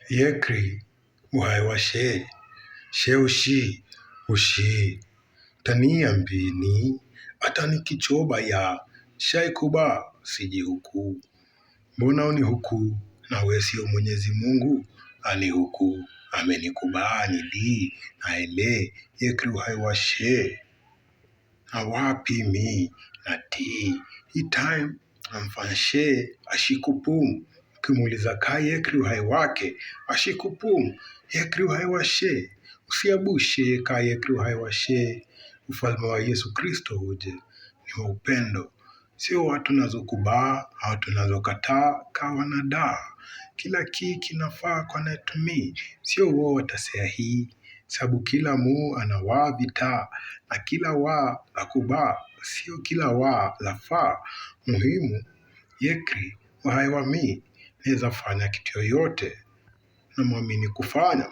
Yekri uhai wa she ushi tania mbini atani kichoba ya shaikuba siji huku. Mbona uni huku na we sio Mwenyezi Mungu ani huku amenikubali di na ele yekri uhai wa na wapi mi na ti hii time amfanya ashikupumu. Ukimuuliza ka yekri uhai wake ashikupumu yekri uhai wa usiabushe ka yekri uhai wa ufalme wa Yesu Kristo uje ni wa upendo. Sio watu nazokubaa au tunazokataa ka wanada. Kila kinafaa kwa netumi. Sio wao watasea hii. Sabu kila mu anawaa vita na kila waa la kubaa. Sio kila waa lafaa. Muhimu yekri uhai wa neza fanya kitu yoyote na muamini kufanya.